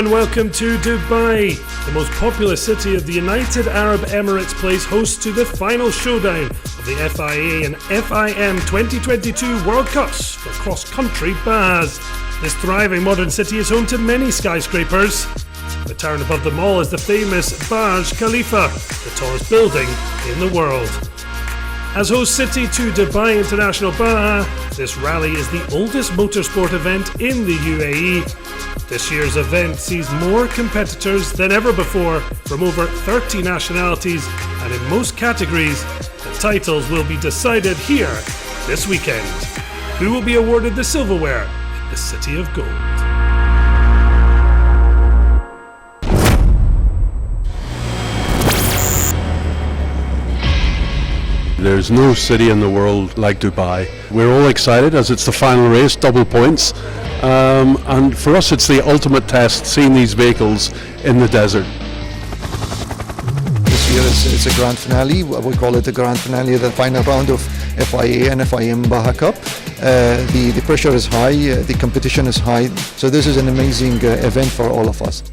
and welcome to Dubai. The most populous city of the United Arab Emirates plays host to the final showdown of the FIA and FIM 2022 World Cups for cross-country Bahas. This thriving modern city is home to many skyscrapers. The town above them all is the famous Burj Khalifa, the tallest building in the world. As host city to Dubai International Baja, this rally is the oldest motorsport event in the UAE. This year's event sees more competitors than ever before from over 30 nationalities, and in most categories, the titles will be decided here this weekend. Who will be awarded the silverware in the City of Gold? There's no city in the world like Dubai. We're all excited as it's the final race, double points. And for us it's the ultimate test, seeing these vehicles in the desert. This year it's a grand finale. We call it the grand finale of the final round of FIA and FIM Baja Cup. The pressure is high, the competition is high, so this is an amazing event for all of us.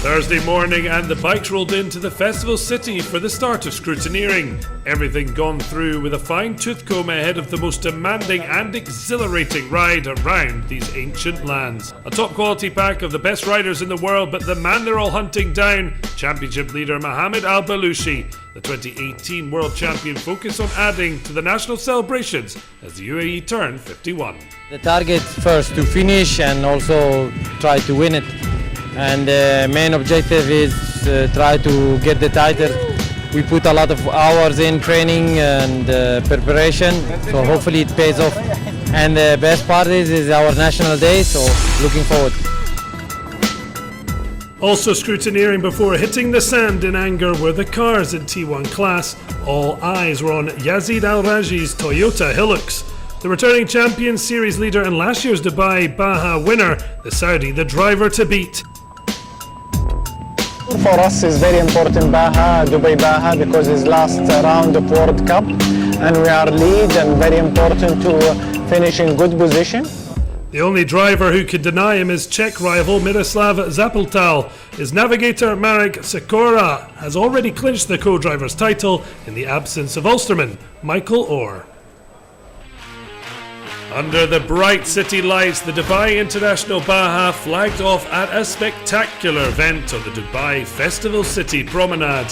Thursday morning and the bikes rolled into the festival city for the start of scrutineering. Everything gone through with a fine-tooth comb ahead of the most demanding and exhilarating ride around these ancient lands. A top quality pack of the best riders in the world, but the man they're all hunting down, championship leader Mohammed Al Balushi. The 2018 world champion focused on adding to the national celebrations as the UAE turned 51. The target first to finish and also try to win it. And the main objective is try to get the title. We put a lot of hours in training and preparation, so hopefully it pays off. And the best part is our national day, so looking forward. Also scrutineering before hitting the sand in anger were the cars in T1 class. All eyes were on Yazid Al-Raji's Toyota Hilux. The returning champion, series leader and last year's Dubai Baja winner, the Saudi, the driver to beat. For us it's very important Dubai Baja, because it's last round of World Cup and we are lead and very important to finish in good position. The only driver who could deny him is Czech rival Miroslav Zapletal. His navigator Marek Sikora has already clinched the co-driver's title in the absence of Ulsterman Michael Orr. Under the bright city lights, the Dubai International Baja flagged off at a spectacular event on the Dubai Festival City Promenade.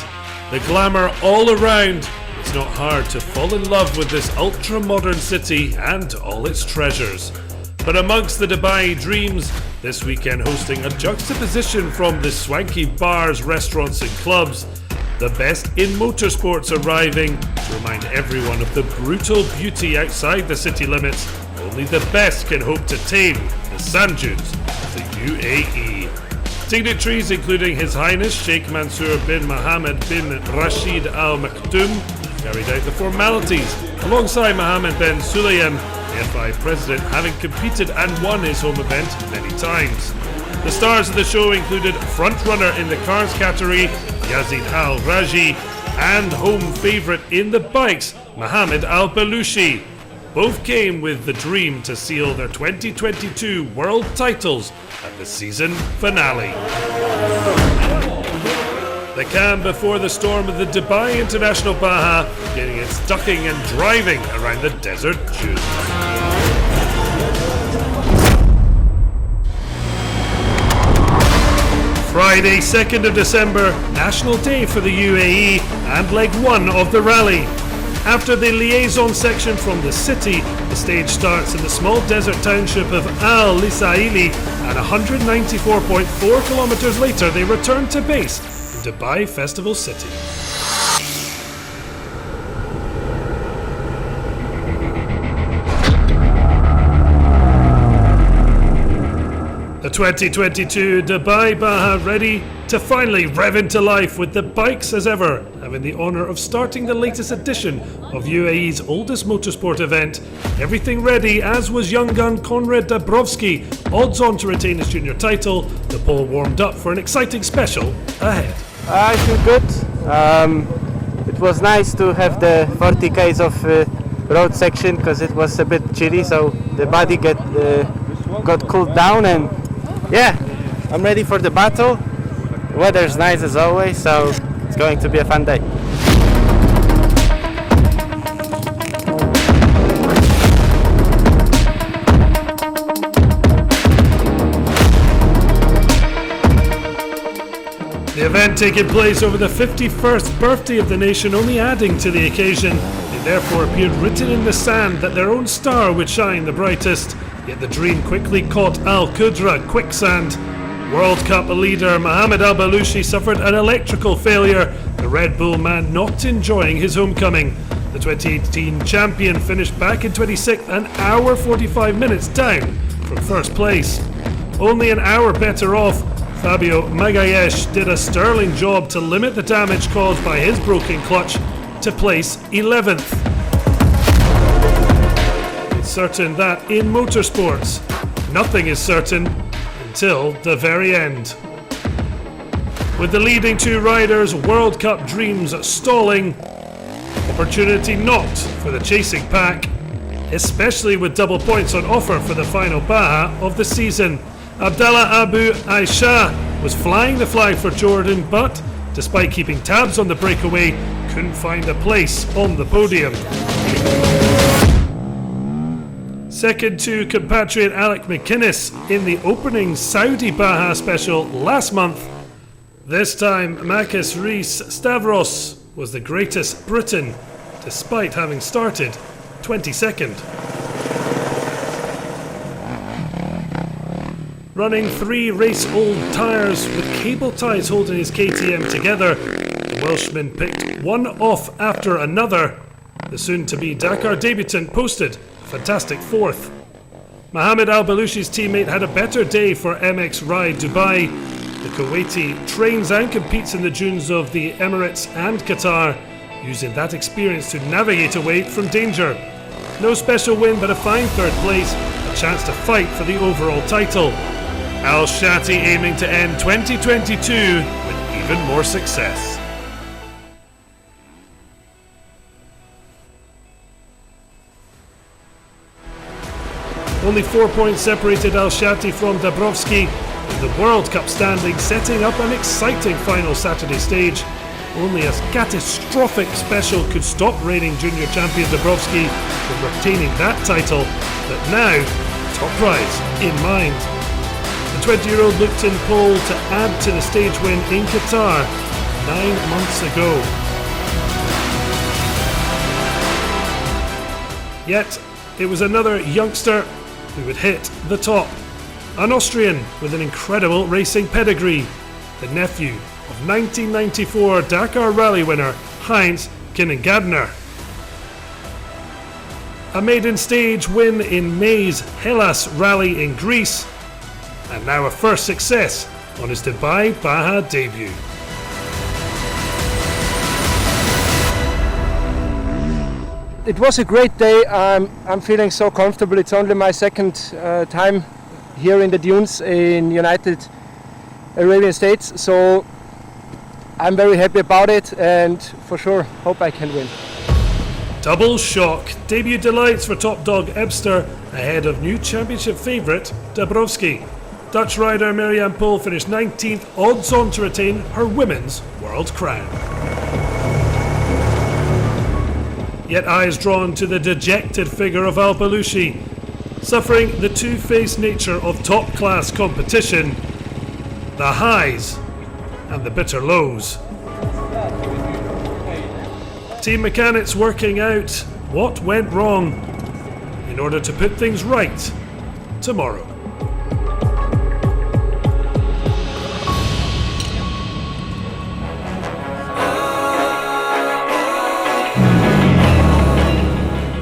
The glamour all around. It's not hard to fall in love with this ultra-modern city and all its treasures. But amongst the Dubai dreams, this weekend hosting a juxtaposition from the swanky bars, restaurants and clubs, the best in motorsports arriving to remind everyone of the brutal beauty outside the city limits. Only the best can hope to tame the sand dunes of the UAE. Dignitaries including His Highness Sheikh Mansour bin Mohammed bin Rashid Al Maktoum carried out the formalities alongside Mohammed bin Sulayem, the FI president, having competed and won his home event many times. The stars of the show included frontrunner in the cars category Yazid Al-Raji and home favourite in the bikes Mohammed Al Balushi. Both came with the dream to seal their 2022 world titles at the season finale. The calm before the storm of the Dubai International Baja, getting its ducking and driving around the desert dunes. Friday, 2nd of December, National Day for the UAE and leg 1 of the rally. After the liaison section from the city, the stage starts in the small desert township of Al Lisaili, and 194.4 kilometers later they return to base in Dubai Festival City. The 2022 Dubai Baja ready to finally rev into life with the bikes as ever, having the honour of starting the latest edition of UAE's oldest motorsport event. Everything ready, as was young gun Konrad Dabrowski, odds on to retain his junior title. The pole warmed up for an exciting special ahead. I feel good. It was nice to have the 40 k's of road section because it was a bit chilly, so the body got cooled down, and yeah, I'm ready for the battle. The weather's nice as always, so it's going to be a fun day. The event taking place over the 51st birthday of the nation only adding to the occasion. It therefore appeared written in the sand that their own star would shine the brightest, yet the dream quickly caught Al Qudra quicksand. World Cup leader Mohamed Al Balushi suffered an electrical failure, the Red Bull man not enjoying his homecoming. The 2018 champion finished back in 26th, an hour 45 minutes down from first place. Only an hour better off, Fabio Magayesh did a sterling job to limit the damage caused by his broken clutch to place 11th. It's certain that in motorsports, nothing is certain until the very end. With the leading two riders' World Cup dreams stalling, opportunity not for the chasing pack, especially with double points on offer for the final Baja of the season. Abdallah Abu Aisha was flying the flag for Jordan, but despite keeping tabs on the breakaway, couldn't find a place on the podium. Second to compatriot Alec McInnes in the opening Saudi Baja special last month. This time, Makis Reis Stavros was the greatest Briton, despite having started 22nd. Running 3 race-old tyres with cable ties holding his KTM together, the Welshman picked one off after another. The soon-to-be Dakar debutant posted a fantastic 4th. Mohamed Al Balushi's teammate had a better day for MX Ride Dubai. The Kuwaiti trains and competes in the dunes of the Emirates and Qatar, using that experience to navigate away from danger. No special win, but a fine 3rd place, a chance to fight for the overall title. Al Shati aiming to end 2022 with even more success. Only 4 points separated Al Shati from Dabrowski, with the World Cup standing setting up an exciting final Saturday stage. Only a catastrophic special could stop reigning junior champion Dabrowski from retaining that title, but now, top prize in mind. The 20-year-old looked in pole to add to the stage win in Qatar 9 months ago. Yet, it was another youngster who would hit the top. An Austrian with an incredible racing pedigree, the nephew of 1994 Dakar Rally winner Heinz Kinningadner. A maiden stage win in May's Hellas Rally in Greece, and now a first success on his Dubai Baja debut. It was a great day. I'm feeling so comfortable. It's only my second time here in the dunes in United Arab Emirates, so I'm very happy about it and for sure hope I can win. Double shock. Debut delights for top dog Ebster ahead of new championship favourite Dabrowski. Dutch rider Marianne Pohl finished 19th, odds on to retain her women's world crown. Yet eyes drawn to the dejected figure of Al Balushi, suffering the two-faced nature of top-class competition, the highs and the bitter lows. Team mechanics working out what went wrong in order to put things right tomorrow.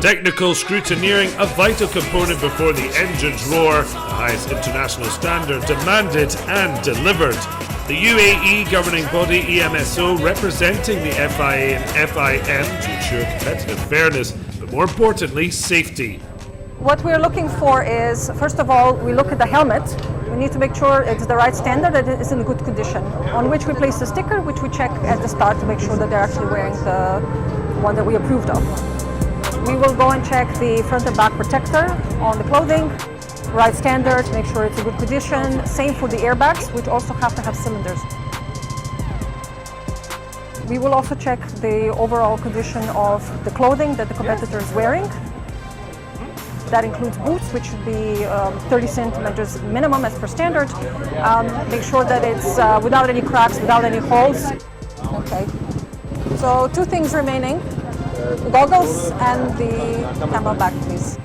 Technical scrutineering, a vital component before the engines roar. The highest international standard demanded and delivered. The UAE governing body EMSO representing the FIA and FIM to ensure competitive fairness, but more importantly, safety. What we're looking for is, first of all, we look at the helmet. We need to make sure it's the right standard, that it is in good condition, on which we place the sticker, which we check at the start to make sure that they're actually wearing the one that we approved of. We will go and check the front and back protector on the clothing, right standard, make sure it's a good condition. Same for the airbags, which also have to have cylinders. We will also check the overall condition of the clothing that the competitor is wearing. That includes boots, which should be 30 centimeters minimum as per standard. Make sure that it's without any cracks, without any holes. Okay. So 2 things remaining, the goggles and the camelback, please.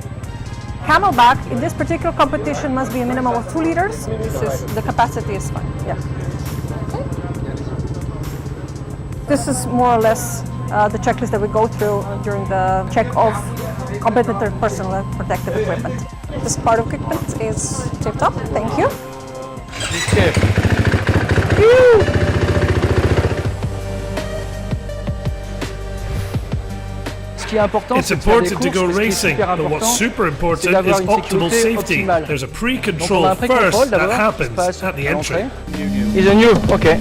Camelback in this particular competition must be a minimum of 2 liters. The capacity is fine. Yeah. Okay. This is more or less the checklist that we go through during the check of competitor personal protective equipment. This part of equipment is tipped up. Thank you. It's important to go racing, but what's super important is optimal safety. There's a pre-control first that happens at the entry. Is a new, okay.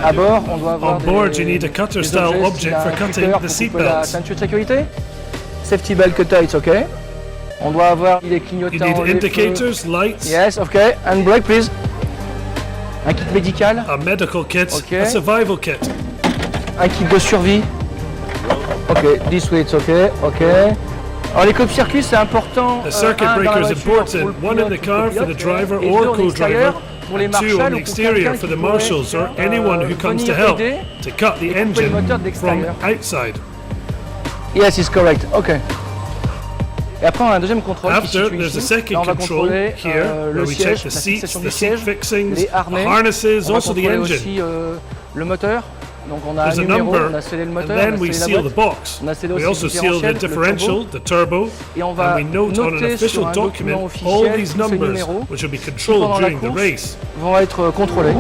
À bord, on doit avoir On board, you need a cutter-style object for cutting the seatbelts. Ceinture de sécurité. Safety belt cutter, it's okay. On doit avoir des clignotants. You need indicators, lights. Yes, okay. And brake, please. Un kit médical. A medical kit, Okay. a survival kit. Un kit de survie. Ok, this way, it's okay. Ok. Alors les coupes-circuits, c'est important. The circuit breaker is important. One in the car for the driver or co-driver, and 2 on the exterior for the marshals or anyone who comes to help to cut the engine from outside. Yes, it's correct. Ok. Et après, on a un deuxième contrôle qui se After, situe there's a ici. Là, second on va control contrôler here le where we check siège, the la seats, fixation the du seat siège, fixings, les the harnais. harnesses, On va also the contrôler engine. aussi le moteur. Donc on a There's un a numéro, number, on a scellé le and moteur, then on a we scellé seal la the boîte. box. On a scellé We aussi also le seal the différentiel, differential, the turbo, Et on va and we note on an noter official sur un document document officiel all these tous ces numbers, numéros which will be qui, controlled pendant la during the course, race. vont être contrôlés.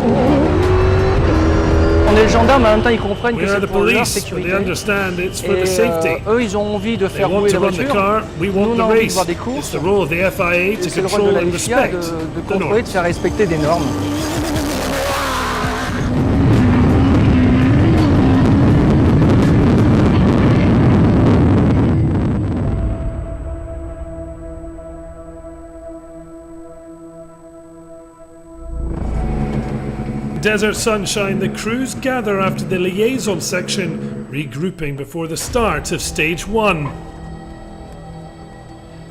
On est le gendarme, mais en même temps ils comprennent que We are c'est the pour leur police, but sécurité. they understand it's for Et the safety. eux ils ont envie de They faire want rouler to la run the voiture. car, we Nous want on the a envie de race. voir des It's courses. the role of the FIA Et to c'est le rôle control de la and FIA respect de the contrôler, de norms. faire respecter des normes. Desert sunshine, the crews gather after the liaison section, regrouping before the start of stage 1.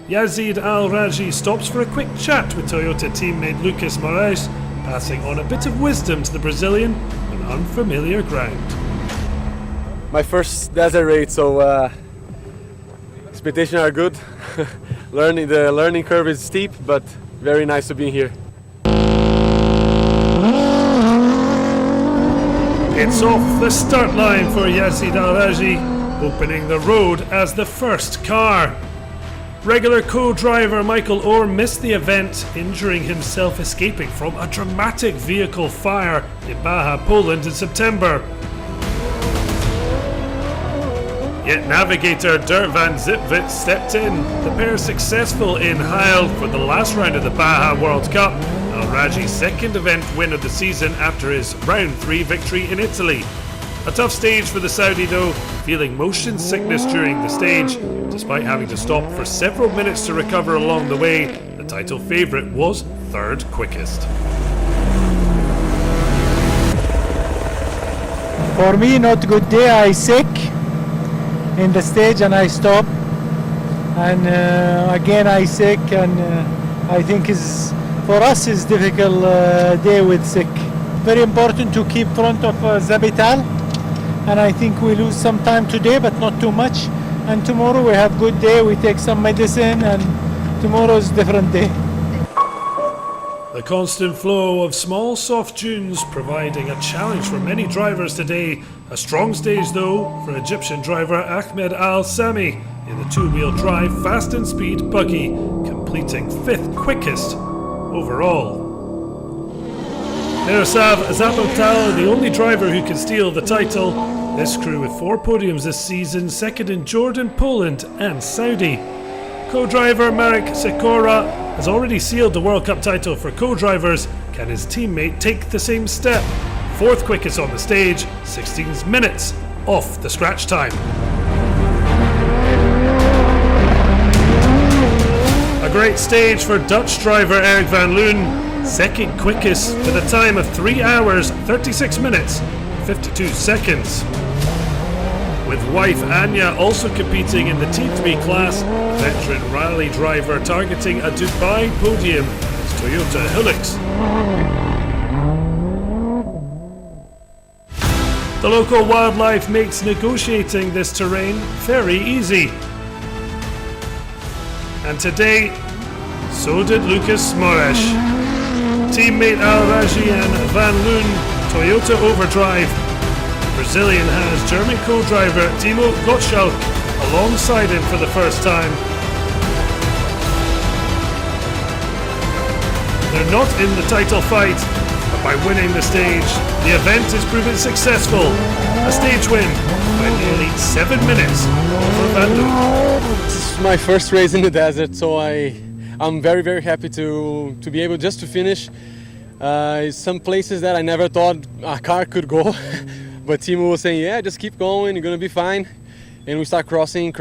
Yazid Al-Raji stops for a quick chat with Toyota teammate Lucas Moraes, passing on a bit of wisdom to the Brazilian on unfamiliar ground. My first desert race, so expectations are good. The learning curve is steep, but very nice to be here. It's off the start line for Yazid Al-Raji, opening the road as the first car. Regular co-driver Michael Orr missed the event, injuring himself escaping from a dramatic vehicle fire in Baja, Poland in September. Yet navigator Dirk van Zipwit stepped in. The pair successful in Heil for the last round of the Baja World Cup. Al-Raji's second event win of the season after his round 3 victory in Italy. A tough stage for the Saudi though, feeling motion sickness during the stage. Despite having to stop for several minutes to recover along the way, the title favourite was third quickest. For me, not good day. I sick in the stage and I stop. And again I sick, and I think is for us is difficult day with sick. Very important to keep front of Zabital, and I think we lose some time today, but not too much. And tomorrow we have good day. We take some medicine, and tomorrow is different day. The constant flow of small soft dunes providing a challenge for many drivers today. A strong stage though for Egyptian driver Ahmed Al Sami in the two-wheel drive fast and speed buggy, completing 5th quickest overall. Miroslav Zapotal, the only driver who can steal the title. This crew with 4 podiums this season, second in Jordan, Poland and Saudi. Co-driver Marek Sikora has already sealed the World Cup title for co-drivers. Can his teammate take the same step? 4th quickest on the stage, 16 minutes off the scratch time. A great stage for Dutch driver Erik van Loon, second quickest with a time of 3 hours, 36 minutes, 52 seconds. With wife Anya also competing in the T3 class, veteran rally driver targeting a Dubai podium is Toyota Hilux. The local wildlife makes negotiating this terrain very easy. And today, so did Lucas Moraes. Teammate Al Raji and Van Loon, Toyota Overdrive. Brazilian has German co-driver Timo Gottschalk alongside him for the first time. They're not in the title fight, but by winning the stage, the event is proven successful. A stage win by nearly 7 minutes for Van Loon. This is my first race in the desert, so I'm very, very happy to be able just to finish. Some places that I never thought a car could go. But Timo was saying, yeah, just keep going, you're gonna be fine. And we start crossing.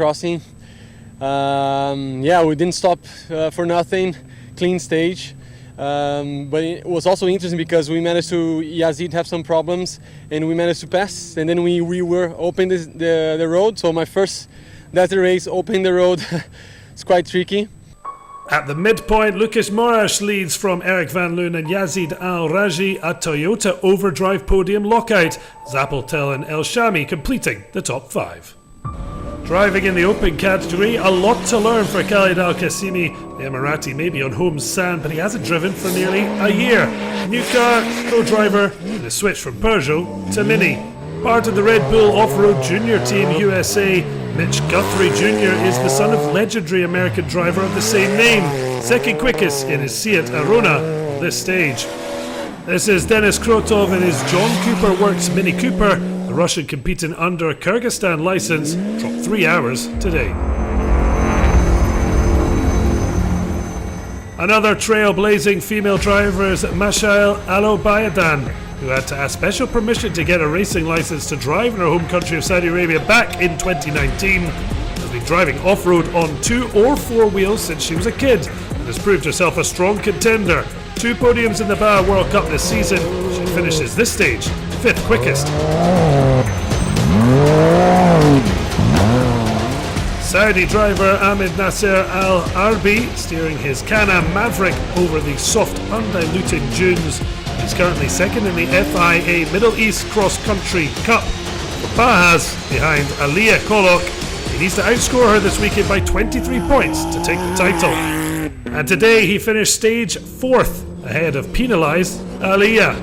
Yeah, we didn't stop for nothing, clean stage. But it was also interesting because we managed to, Yazid have some problems and we managed to pass. And then we were opening the road. So my first desert race, opening the road, it's quite tricky. At the midpoint, Lucas Moraes leads from Erik van Loon and Yazid Al Raji, a Toyota Overdrive podium lockout. Zappeltel and El Shami completing the top 5. Driving in the open category, a lot to learn for Khalid Al Qasimi. The Emirati may be on home sand, but he hasn't driven for nearly a year. New car, co-driver, and a switch from Peugeot to Mini. Part of the Red Bull Off-Road Junior Team USA, Mitch Guthrie Jr. is the son of legendary American driver of the same name, second quickest in his Seat Arona this stage. This is Denis Krotov in his John Cooper Works Mini Cooper. The Russian competing under a Kyrgyzstan license dropped 3 hours today. Another trailblazing female driver is Mashael Alobayadan, who had to ask special permission to get a racing license to drive in her home country of Saudi Arabia back in 2019. Has been driving off-road on 2 or 4 wheels since she was a kid and has proved herself a strong contender. 2 podiums in the Baja World Cup this season. She finishes this stage 5th quickest. Saudi driver Ahmed Nasser Al Arbi steering his Can-Am Maverick over the soft, undiluted dunes. He's currently second in the FIA Middle East Cross Country Cup. Bajas behind Aliyah Kolok. He needs to outscore her this weekend by 23 points to take the title. And today he finished stage 4th ahead of penalised Aliyah.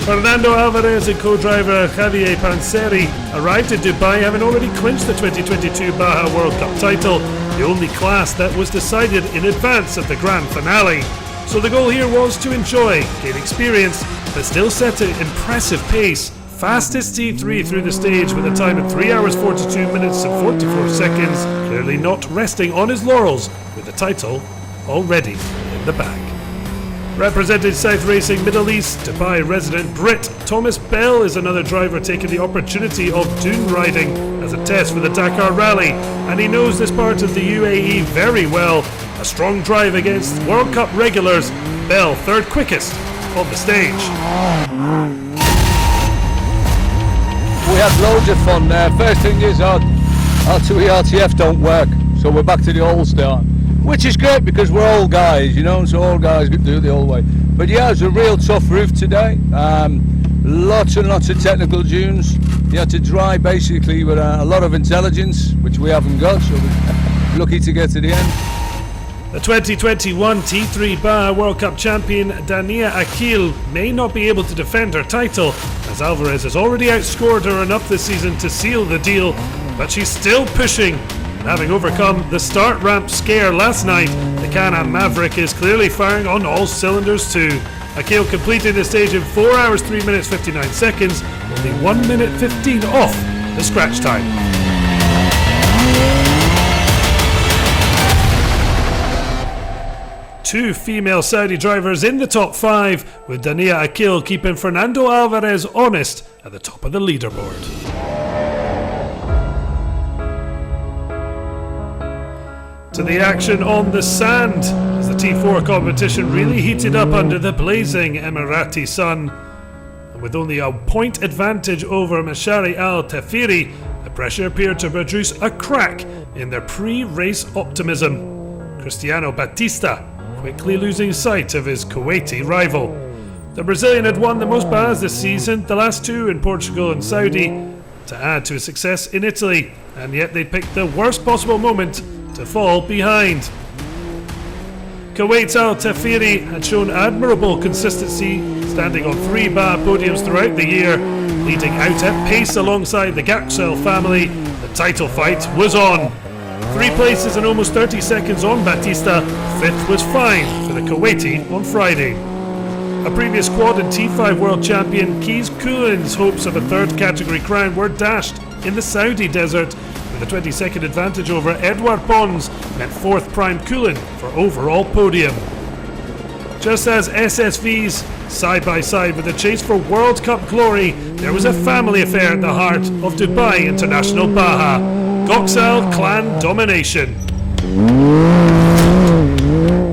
Fernando Alvarez and co-driver Javier Panseri arrived in Dubai having already clinched the 2022 Baja World Cup title, the only class that was decided in advance of the grand finale. So the goal here was to enjoy, gain experience, but still set an impressive pace. Fastest T3 through the stage with a time of 3 hours 42 minutes and 44 seconds, clearly not resting on his laurels with the title already in the bag. Representing South Racing Middle East, Dubai resident Brit Thomas Bell is another driver taking the opportunity of dune riding as a test for the Dakar Rally, and he knows this part of the UAE very well. A strong drive against World Cup regulars, Bell 3rd quickest on the stage. We had loads of fun there. First thing is our 2ERTF don't work, so we're back to the old start. Which is great because we're old guys, you know, so old guys can do it the old way. But yeah, it was a real tough roof today. Lots and lots of technical dunes. You had to drive basically with a lot of intelligence, which we haven't got, so we're lucky to get to the end. The 2021 T3 Baja World Cup champion Dania Akil may not be able to defend her title, as Alvarez has already outscored her enough this season to seal the deal, but she's still pushing. Having overcome the start ramp scare last night, the Can-Am Maverick is clearly firing on all cylinders too. Akil completed the stage in 4 hours 3 minutes 59 seconds, only 1 minute 15 off the scratch time. Two female Saudi drivers in the top 5, with Dania Akil keeping Fernando Alvarez honest at the top of the leaderboard. To the action on the sand, as the T4 competition really heated up under the blazing Emirati sun. And with only a point advantage over Mashari Al Tafiri, the pressure appeared to produce a crack in their pre-race optimism. Cristiano Batista quickly losing sight of his Kuwaiti rival. The Brazilian had won the most Bahas this season, the last two in Portugal and Saudi, to add to his success in Italy, and yet they picked the worst possible moment to fall behind. Kuwait Al Tafiri had shown admirable consistency, standing on 3 Baja podiums throughout the year, leading out at pace alongside the Gaxel family. The title fight was on. 3 places and almost 30 seconds on Batista, 5th was fine for the Kuwaiti on Friday. A previous quad and T5 world champion Kees Koolin's hopes of a 3rd category crown were dashed in the Saudi desert, with a 20-second advantage over Edouard Pons meant 4th prime Koolin for overall podium. Just as SSVs side by side with the chase for World Cup glory, there was a family affair at the heart of Dubai International Baja. Goxal clan domination.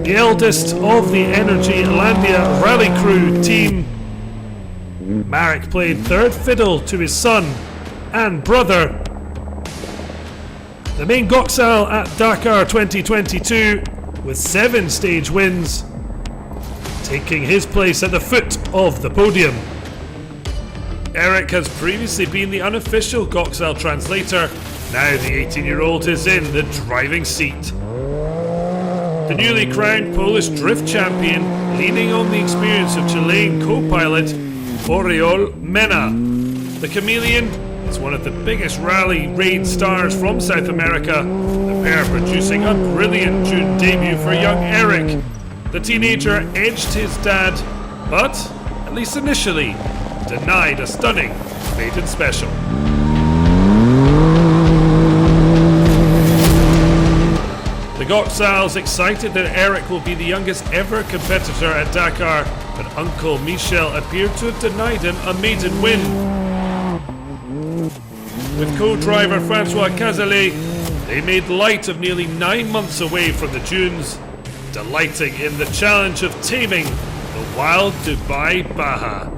The eldest of the Energy Landia rally crew team, Marek played 3rd fiddle to his son and brother. The main Goxal at Dakar 2022 with 7 stage wins, taking his place at the foot of the podium. Eric has previously been the unofficial Goxal translator. Now the 18-year-old is in the driving seat. The newly crowned Polish drift champion, leaning on the experience of Chilean co-pilot Oriol Mena. The chameleon is one of the biggest rally raid stars from South America, the pair producing a brilliant June debut for young Eric. The teenager edged his dad, but, at least initially, denied a stunning maiden special. The Goxals excited that Eric will be the youngest ever competitor at Dakar, but Uncle Michel appeared to have denied him a maiden win. With co-driver Francois Cazalet, they made light of nearly 9 months away from the dunes, delighting in the challenge of taming the wild Dubai Baja.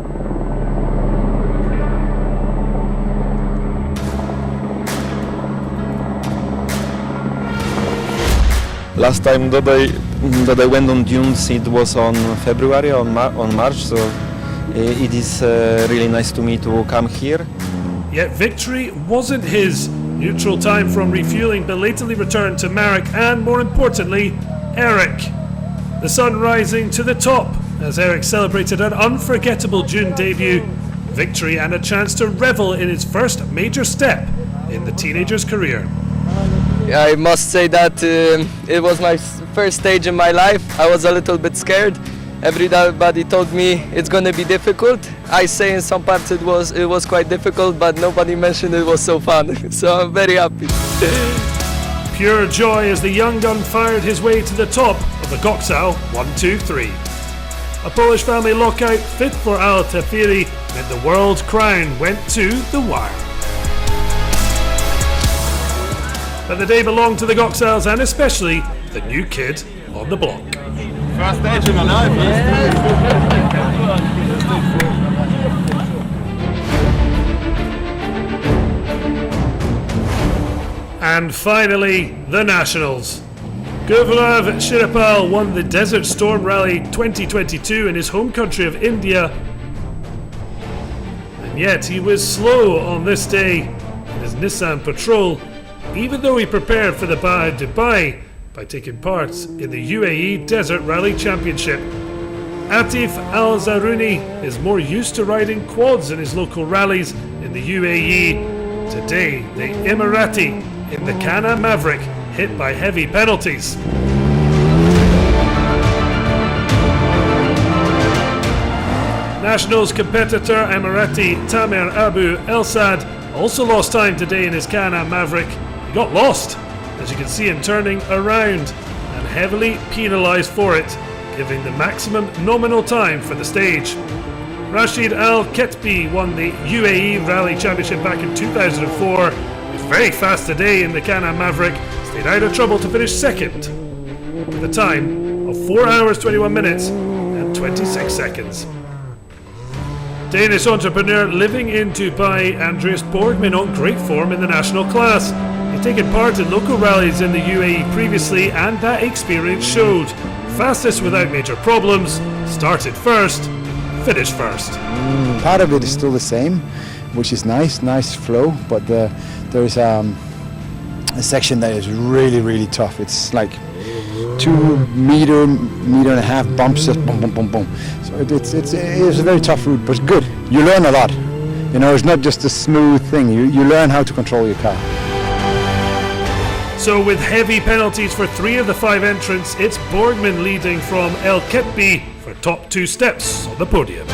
Last time that I went on dunes, it was on February, on March, so it is really nice to me to come here. Yet victory wasn't his. Neutral time from refueling belatedly returned to Marek and, more importantly, Eric. The sun rising to the top as Eric celebrated an unforgettable June debut, victory and a chance to revel in his first major step in the teenager's career. I must say that it was my first stage in my life. I was a little bit scared. Everybody told me it's going to be difficult. I say in some parts it was quite difficult, but nobody mentioned it was so fun. So I'm very happy. Pure joy as the young gun fired his way to the top of the Goxal 1-2-3. A Polish family lockout, 5th for Al Tafiri, meant the world crown went to the wire. But the day belonged to the Goxals and especially the new kid on the block. First stage in my life. And finally, the Nationals. Gurvalav Shirapal won the Desert Storm Rally 2022 in his home country of India. And yet he was slow on this day in his Nissan Patrol, even though he prepared for the Baja Dubai by taking part in the UAE Desert Rally Championship. Atif Al-Zaruni is more used to riding quads in his local rallies in the UAE. Today, the Emirati in the Kana Maverick hit by heavy penalties. Nationals competitor Emirati Tamer Abu El-Sad also lost time today in his Kana Maverick. He got lost, as you can see him turning around, and heavily penalised for it, giving the maximum nominal time for the stage. Rashid Al-Ketbi won the UAE Rally Championship back in 2004. He was very fast today in the Kana Maverick, stayed out of trouble to finish second with a time of 4 hours 21 minutes and 26 seconds. Danish entrepreneur living in Dubai, Andreas Borgman, on great form in the national class. He'd taken part in local rallies in the UAE previously, and that experience showed. Fastest without major problems, started first, finished first. Part of it is still the same, which is nice flow, but there's a section that is really tough. It's like 2 meter and a half bumps, just boom, boom, boom, boom. So it's a very tough route, but good. You learn a lot. You know, it's not just a smooth thing. You learn how to control your car. So with heavy penalties for 3 of the 5 entrants, it's Borgman leading from El Ketbi for top 2 steps on the podium.